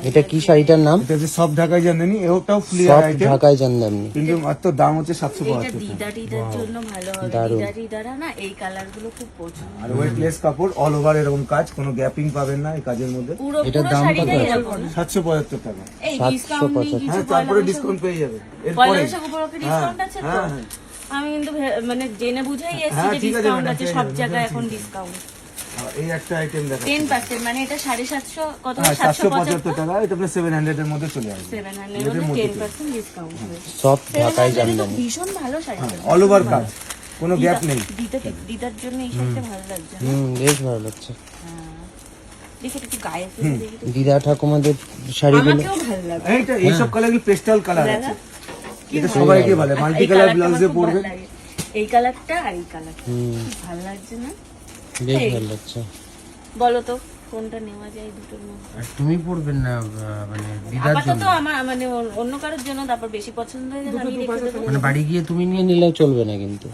এটা কি শাড়িটার নাম? এটা হচ্ছে সব ঢাকাই জামদানি, এটাও ফ্লিয়ার সব আইটেম, ঢাকাই জামদানি, কিন্তু মাত্র দাম হচ্ছে 775 এটা দিদার জন্য ভালো হবে। দারুণ। দিদারা না এই কালার গুলো খুব পছন্দ। আর ওয়েটলেস কাপড়, অল ওভার এরকম কাজ, কোনো গ্যাপিং পাবেন না এই কাজের মধ্যে। পুরো এটার পুরো দাম শাড়িটাই কত? এরকম। 775 টাকা। এই ডিসকাউন্ট নেই 775 কিছু, হ্যাঁ, তারপরে ডিসকাউন্ট পেয়ে যাবে এরপরে। পয়লা বৈশাখ উপলক্ষে ডিসকাউন্ট আছে তো? হ্যাঁ, হ্যাঁ। আমি কিন্তু মানে জেনে বুঝেই এসেছি হ্যাঁ, যে ঠিক আছে ডিসকাউন্ট ম্যাডাম, আছে, পেয়ে সব যাবেন, জায়গায় ঠিক এখন আছে। ডিসকাউন্ট আর এই একটা আইটেম দেখা 10%, মানে এটা 750 কত? হ্যাঁ 775 775, টাকা, এটা আপনার 700 এর মধ্যে চলে আসবে। 700 এর মধ্যে 10% ডিসকাউন্ট হবে। সব ঢাকাই 700 তো জামদানি। ভীষণ ভালো শাড়ি। অল ওভার কাজ, কোনো গ্যাপ নেই। দিদার জন্য এই শাড়িটা ভালো লাগছে না? বেশ ভালো লাগছে। দেখি একটু গায়ে ফেলে দেখি তো। দিদা ঠাকুমাদের শাড়িগুলো আমাকেও ভালো লাগে। এইটা এইসব কালার কি পেস্টাল কালার দেখা? আছে, এটা সবাইকে ভালো, মাল্টি এই কালার কালারটা ব্লাউজে আমার খুব পরবে। ভালো লাগে। এই কালারটা আর এই কালারটা ভালো লাগছে না? বেশ ভালো লাগছে। বলো তো কোনটা নেওয়া যায় দুটোর মধ্যে? আর তুমি পড়বেন না মানে দিদার আপাতত জন্য, আমার মানে অন্য কারোর জন্য, তারপর বেশি পছন্দ হয়ে গেলে আমি রেখে দেবো। মানে বাড়ি গিয়ে তুমি নিয়ে নিলেও চলবে না কিন্তু।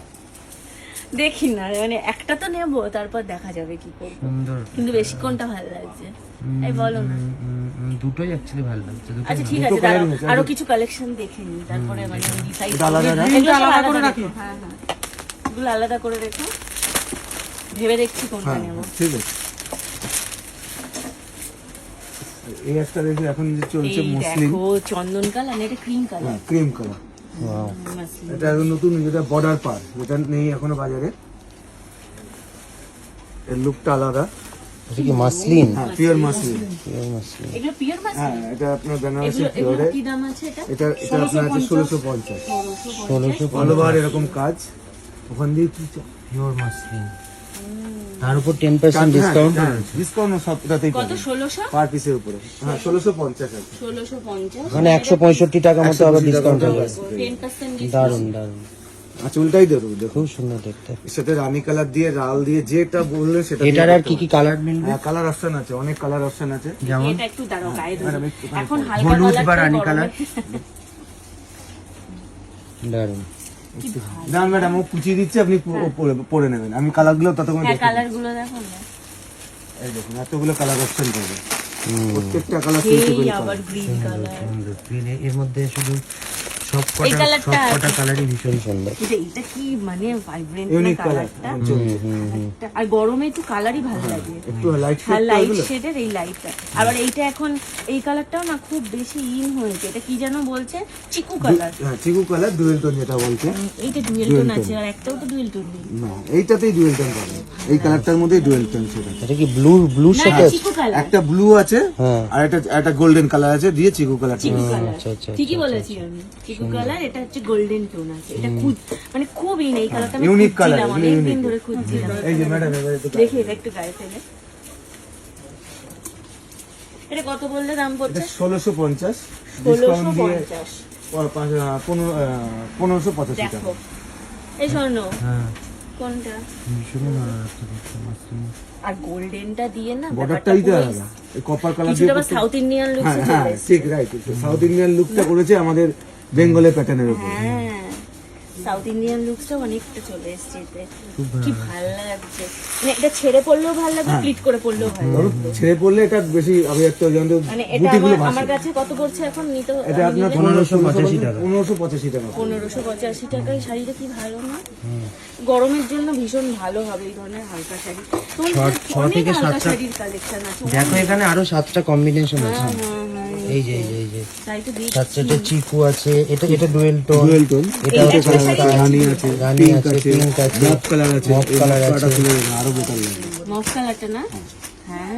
দেখি না, মানে একটা তো নেবো, তারপর দেখা যাবে কি করবো। সুন্দর, কিন্তু বেশি কোনটা ভালো লাগছে এই বলো না। দুটোই অ্যাকচুয়ালি ভালো লাগছে। আচ্ছা ঠিক আছে, দাঁড়াও আরো কিছু কালেকশন দেখে নিই, তারপরে মানে আমি ডিসাইড এটা আলাদা না? আলাদা করে রাখো। হ্যাঁ হ্যাঁ, এগুলো আলাদা করে রেখো, ভেবে দেখছি কোনটা হ্যাঁ, নেবো। ঠিক আছে। এই একটা দেখি এখন যে চলছে এই মুসলিম, দেখো চন্দন কালার, এটা ক্রিম কালার। ক্রিম কালার, এটা একদম নতুন, যেটা বর্ডার পার, যেটা নেই এখনো বাজারে। এর লুকটা আলাদা। এটা কি মাসলিন? হ্যাঁ, পিওর মাসলিন। Pure muslin. এগুলো পিওর মাছ। হ্যাঁ, এটা আপনার বেনারসি এগুলো পিওরে। কি দাম আছে এটা? এটা আপনার আছে 1650। 1600 অল ওভার এরকম কাজ, ওখান দিয়ে কি পিওর মাসলিন, তার উপর 10% ডিসকাউন্ট। ডিসকাউন্ট সবটাতেই কত? পাবেন 1600? পার পিসের উপরে। হ্যাঁ 1650 আছে। 1650, মানে 165 টাকা মতো আবার ডিসকাউন্ট হয়ে যাবে। 10% ডিসকাউন্ট। দারুন দারুন, আচ্ছা উল্টাই দেখুন, দেখুন খুব সুন্দর দেখতে। এর সাথে রানী কালার দিয়ে, রাল দিয়ে, যেটা বললেন সেটা। এটার আর কি কি কালার মিলবে? হ্যাঁ, কালার অপশন আছে, অনেক কালার অপশন আছে। যেমন এটা একটু দাঁড়াও, গায়ে ধরো। ম্যাডাম, একটু এখন হালকা হলুদ বা কালারটা রানী গরমে- কালার। দারুন। না ম্যাডাম, ও কুচিয়ে দিচ্ছে, আপনি পরে নেবেন। আমি কালারগুলো ততক্ষণ হ্যাঁ দেখে কালার গুলো দেখো না। এই দেখুন, এতগুলো কালার অপশন পাবেন, প্রত্যেকটা কালার এই সুইটেবল আবার কালার। Green colour. সুন্দর green, এর মধ্যে শুধু এই কালারটা সবকটা কালারই ভীষণ সুন্দর। এটা কি মানে ভাইব্রেন্ট ইউনিক কালার কালারটা। আর গরমে একটু কালারই ভালো লাগে। একটু লাইট হ্যাঁ শেড লাইট শেডের এই লাইটটা। আবার এইটা এখন এই কালারটাও না খুব বেশি ইন হয়েছে। এটা কি যেন বলছে, চিকু কালার। হ্যাঁ, চিকু কালার, ডুয়েল টোন যেটা বলছে। এইটা ডুয়েল টোন আছে, আর একটাও তো ডুয়েল টোন নেই। না, এইটাতেই ডুয়েল টোন পাবেন, এই কালারটার মধ্যেই ডুয়েল টোন সেটা। এটা কি ব্লু না সাথে? চিকু কালার। একটা ব্লু আছে, হ্যাঁ। আর একটা গোল্ডেন কালার আছে, দিয়ে চিকু কালার। চিকু কালার, আচ্ছা, আচ্ছা, ঠিকই বলেছি আমি। চিকু কালার, এটা হচ্ছে গোল্ডেন টোন আছে। এটা মানে খুব ইন, এই কালারটা আমি Unique colour, খুঁজছিলাম, এগুলো অনেকদিন unique। ধরে খুঁজছিলাম। এই যে ম্যাডাম, এবারে তো দেখি এটা একটু গায়ে ফেলে। এটা কত বললে দাম পড়ছে? 1650, ডিসকাউন্ট দিয়ে 1650। 1585 টাকা। দেখো এই স্বর্ণ হ্যাঁ, কোনটা, ভীষণ ভালো লাগছে দেখতে, মাসলিন। আর গোল্ডেনটা দিয়ে না বর্ডারটাই তো আলাদা, এই কপার কালার দিয়ে কিছুটা আবার সাউথ ইন্ডিয়ান লুকস হ্যাঁ, চলে হ্যাঁ, এসেছে। ঠিক রাইট। সাউথ ইন্ডিয়ান লুকটা করেছে আমাদের বেঙ্গলের প্যাটার্নের উপর। হ্যাঁ সাউথ ইন্ডিয়ান লুকসটা অনেকটা চলে এসেছে এতে। কি ভালো লাগছে, মানে এটা ছেড়ে পড়লেও ভালো লাগবে, প্লিট করে পড়লেও ভালো লাগবে। ধরো ছেড়ে পড়লে এটা বেশি আমি একটা যেমন মানে এটা বুটিগুলো আমার কাছে কত পড়ছে এখন নিতে? এটা আপনার 1585 টাকা। 1585 টাকা। 1585 টাকায় শাড়িটা কি ভালো না? গরমের জন্য ভীষণ ভালো হবে এই ধরনের হালকা শাড়ি। তোমার ছ অনেক থেকে হালকা 7টা শাড়ির কালেকশন আছে। দেখো এখানে আরো 7টা কম্বিনেশন আছে। হ্যাঁ, হ্যাঁ, এই যে এই যে এই যে তাই তো দেখছি। 7টা চিকু আছে, এটা ডুয়েল টোন, ডুয়েল টোন, এটা এইটা হচ্ছে একটা শাড়ি রানী আছে, রানী পিঙ্ক আছে, আছে, পিঙ্ক আছে, মফ কালার আছে, মফ কালার আছে। আরো বেটার লাগবে। মফ কালারটা না? হ্যাঁ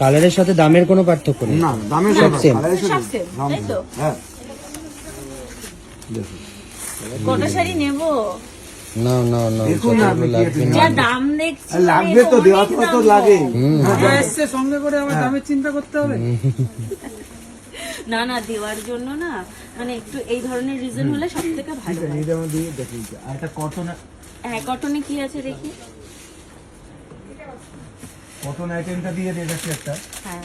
কালারের সাথে দামের কোনো পার্থক্য নেই। না, দামের সব সাথে same। কালারের সাথে সব same, দাম তাই তো? হ্যাঁ, দেখুন কটা শাড়ি নেবো? না না না, দেখুন না, আপনি কি লাগবে না। যা দাম দেখছি আর লাগবে তো, দেওয়া তো লাগে। না না, দেওয়ার জন্য না, মানে একটু এই ধরনের রিজন হলে সব থেকে ভালো হয়। এই যেমন দিয়ে দেখুন, আর একটা কটন, হ্যাঁ কটনে কি আছে দেখি। কটন আইটেমটা দিয়ে দেখাচ্ছি একটা। হ্যাঁ